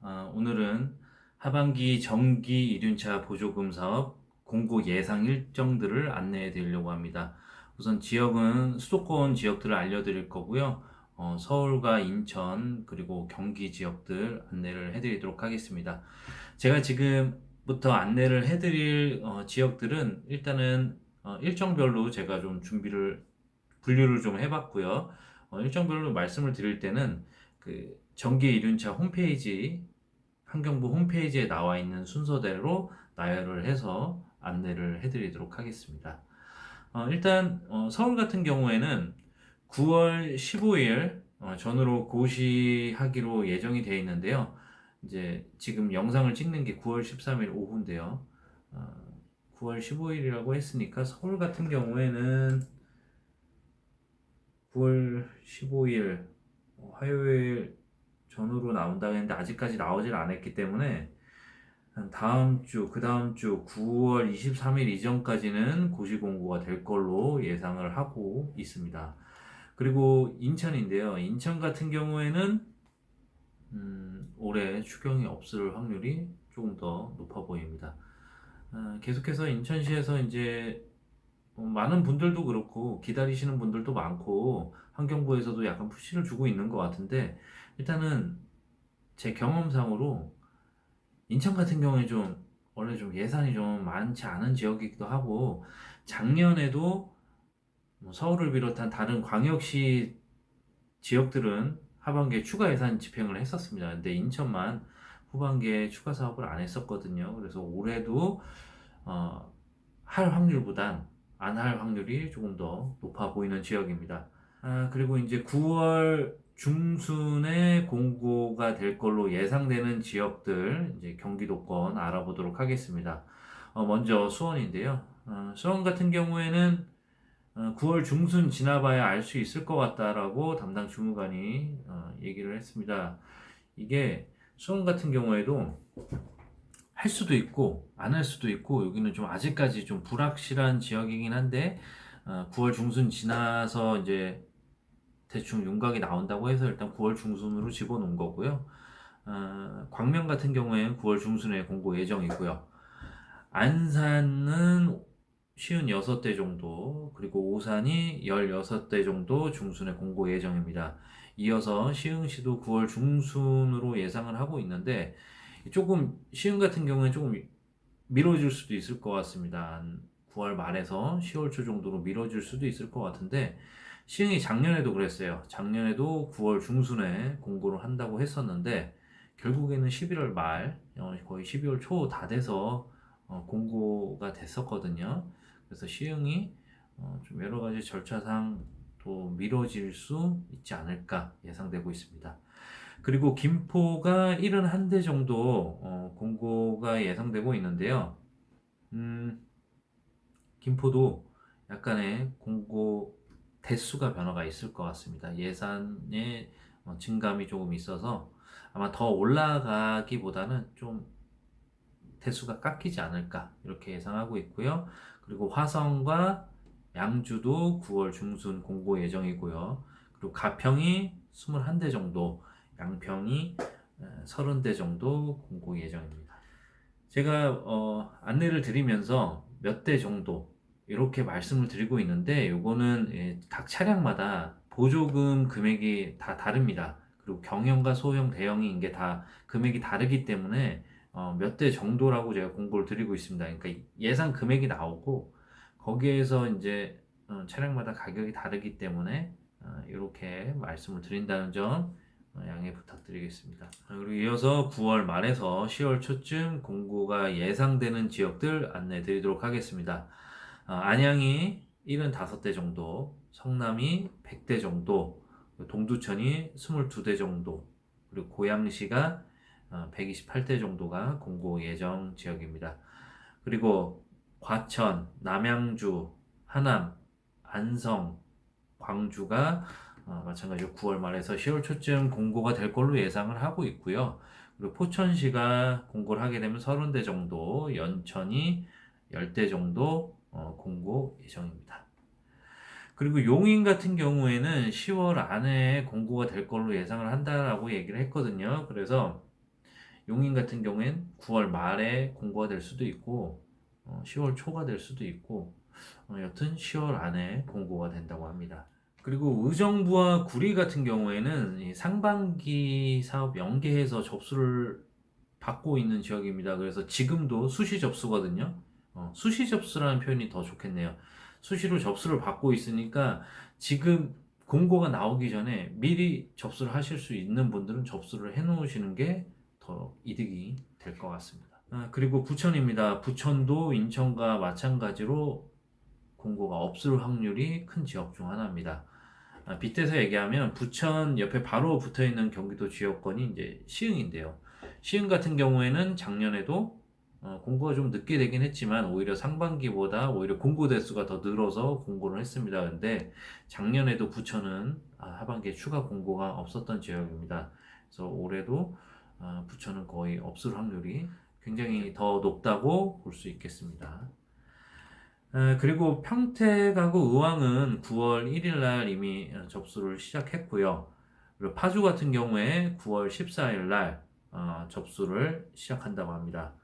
오늘은 하반기 정기 이륜차 보조금 사업 공고 예상 일정들을 안내해 드리려고 합니다. 우선 지역은 수도권 지역들을 알려드릴 거고요. 서울과 인천 그리고 경기 지역들 안내를 해드리도록 하겠습니다. 제가 지금부터 안내를 해드릴 지역들은 일단은 일정별로 제가 좀 분류를 좀 해봤고요. 일정별로 말씀을 드릴 때는 그 정기 이륜차 홈페이지 환경부 홈페이지에 나와 있는 순서대로 나열을 해서 안내를 해드리도록 하겠습니다. 일단 서울 같은 경우에는 9월 15일 전후로 고시하기로 예정이 되어 있는데요. 이제 지금 영상을 찍는 게 9월 13일 오후인데요. 9월 15일이라고 했으니까 서울 같은 경우에는 9월 15일 화요일 전후로 나온다고 했는데 아직까지 나오질 않았기 때문에 한 다음 주, 그 다음 주 9월 23일 이전까지는 고시 공고가 될 걸로 예상을 하고 있습니다. 그리고 인천인데요. 인천 같은 경우에는 올해 추경이 없을 확률이 조금 더 높아 보입니다. 계속해서 인천시에서 이제 많은 분들도 그렇고 기다리시는 분들도 많고 환경부에서도 약간 푸시를 주고 있는 것 같은데 일단은 제 경험상으로 인천 같은 경우에 좀 원래 좀 예산이 좀 많지 않은 지역이기도 하고 작년에도 뭐 서울을 비롯한 다른 광역시 지역들은 하반기에 추가 예산 집행을 했었습니다. 근데 인천만 후반기에 추가 사업을 안 했었거든요. 그래서 올해도 어, 할 확률보단 안 할 확률이 조금 더 높아 보이는 지역입니다. 그리고 이제 9월 중순에 공고가 될 걸로 예상되는 지역들, 이제 경기도권 알아보도록 하겠습니다. 먼저 수원인데요. 수원 같은 경우에는 9월 중순 지나봐야 알 수 있을 것 같다라고 담당 주무관이 얘기를 했습니다. 이게 수원 같은 경우에도 할 수도 있고 안 할 수도 있고 여기는 좀 아직까지 좀 불확실한 지역이긴 한데 9월 중순 지나서 이제 대충 윤곽이 나온다고 해서 일단 9월 중순으로 집어넣은 거고요. 광명 같은 경우에는 9월 중순에 공고 예정이고요. 안산은 56대 정도, 그리고 오산이 16대 정도 중순에 공고 예정입니다. 이어서 시흥시도 9월 중순으로 예상을 하고 있는데, 조금, 시흥 같은 경우에 조금 미뤄질 수도 있을 것 같습니다. 한 9월 말에서 10월 초 정도로 미뤄질 수도 있을 것 같은데, 시흥이 작년에도 그랬어요. 작년에도 9월 중순에 공고를 한다고 했었는데, 결국에는 11월 말, 거의 12월 초 다 돼서 공고가 됐었거든요. 그래서 시흥이 좀 여러 가지 절차상 또 미뤄질 수 있지 않을까 예상되고 있습니다. 그리고 김포가 71대 정도 공고가 예상되고 있는데요. 음, 김포도 약간의 공고 대수가 변화가 있을 것 같습니다. 예산의 증감이 조금 있어서 아마 더 올라가기보다는 좀 대수가 깎이지 않을까 이렇게 예상하고 있고요. 그리고 화성과 양주도 9월 중순 공고 예정이고요. 그리고 가평이 21대 정도, 양평이 30대 정도 공고 예정입니다. 제가 안내를 드리면서 몇 대 정도 이렇게 말씀을 드리고 있는데 요거는 각 차량마다 보조금 금액이 다 다릅니다. 그리고 경영과 소형, 대형인 게 다 금액이 다르기 때문에 몇 대 정도라고 제가 공고를 드리고 있습니다. 그러니까 예상 금액이 나오고 거기에서 이제 차량마다 가격이 다르기 때문에 이렇게 말씀을 드린다는 점 양해 부탁드리겠습니다. 그리고 이어서 9월 말에서 10월 초쯤 공고가 예상되는 지역들 안내 드리도록 하겠습니다. 안양이 75대 정도, 성남이 100대 정도, 동두천이 22대 정도, 그리고 고양시가 128대 정도가 공고 예정 지역입니다. 그리고 과천, 남양주, 하남, 안성, 광주가 마찬가지로 9월 말에서 10월 초쯤 공고가 될 걸로 예상을 하고 있고요. 그리고 포천시가 공고를 하게 되면 30대 정도, 연천이 10대 정도 공고 예정입니다. 그리고 용인 같은 경우에는 10월 안에 공고가 될 걸로 예상을 한다라고 얘기를 했거든요. 그래서 용인 같은 경우엔 9월 말에 공고가 될 수도 있고 10월 초가 될 수도 있고 여튼 10월 안에 공고가 된다고 합니다. 그리고 의정부와 구리 같은 경우에는 이 상반기 사업 연계해서 접수를 받고 있는 지역입니다. 그래서 지금도 수시 접수거든요. 수시 접수라는 표현이 더 좋겠네요. 수시로 접수를 받고 있으니까 지금 공고가 나오기 전에 미리 접수를 하실 수 있는 분들은 접수를 해 놓으시는 게 더 이득이 될 것 같습니다. 그리고 부천입니다. 부천도 인천과 마찬가지로 공고가 없을 확률이 큰 지역 중 하나입니다. 빗대서 얘기하면 부천 옆에 바로 붙어 있는 경기도 지역권이 이제 시흥인데요. 시흥 같은 경우에는 작년에도 공고가 좀 늦게 되긴 했지만 오히려 상반기보다 오히려 공고 대수가 더 늘어서 공고를 했습니다. 근데 작년에도 부천은 하반기에 추가 공고가 없었던 지역입니다. 그래서 올해도 부천은 거의 없을 확률이 굉장히 더 높다고 볼 수 있겠습니다. 그리고 평택하고 의왕은 9월 1일 날 이미 접수를 시작했고요. 그리고 파주 같은 경우에 9월 14일 날 접수를 시작한다고 합니다.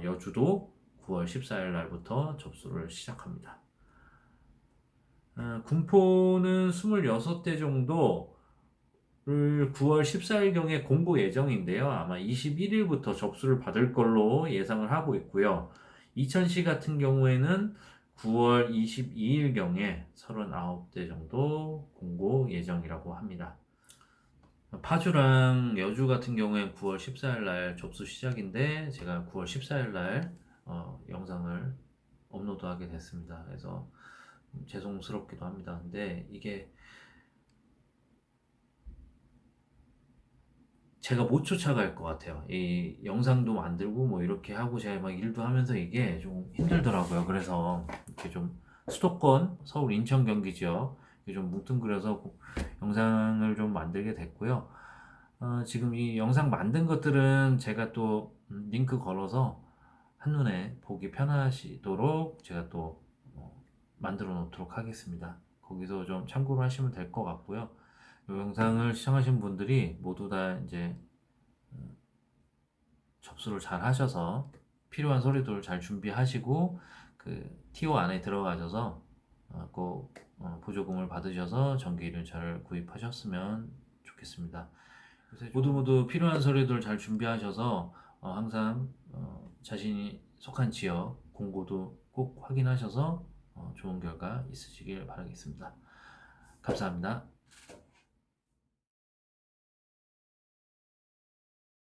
여주도 9월 14일 날부터 접수를 시작합니다. 군포는 26대 정도를 9월 14일경에 공고 예정인데요. 아마 21일부터 접수를 받을 걸로 예상을 하고 있고요. 이천시 같은 경우에는 9월 22일경에 39대 정도 공고 예정이라고 합니다. 파주랑 여주 같은 경우엔 9월 14일 날 접수 시작인데 제가 9월 14일 날 영상을 업로드하게 됐습니다. 그래서 죄송스럽기도 합니다. 근데 이게 제가 못 쫓아갈 것 같아요. 이 영상도 만들고 뭐 이렇게 하고 제가 막 일도 하면서 이게 좀 힘들더라고요. 그래서 이렇게 좀 수도권, 서울, 인천, 경기 지역 이렇게 좀 뭉뚱그려서 영상을 좀 만들게 됐고요. 지금 이 영상 만든 것들은 제가 또 링크 걸어서 한눈에 보기 편하시도록 제가 또 만들어 놓도록 하겠습니다. 거기서 좀 참고를 하시면 될 것 같고요. 이 영상을 시청하신 분들이 모두 다 이제 접수를 잘 하셔서 필요한 서류들 잘 준비하시고 그 TO 안에 들어가셔서 꼭 보조금을 받으셔서 전기를 잘 구입하셨으면 좋겠습니다. 모두 필요한 서류들 잘 준비하셔서 항상 자신이 속한 지역 공고도 꼭 확인하셔서 좋은 결과 있으시길 바라겠습니다. 감사합니다.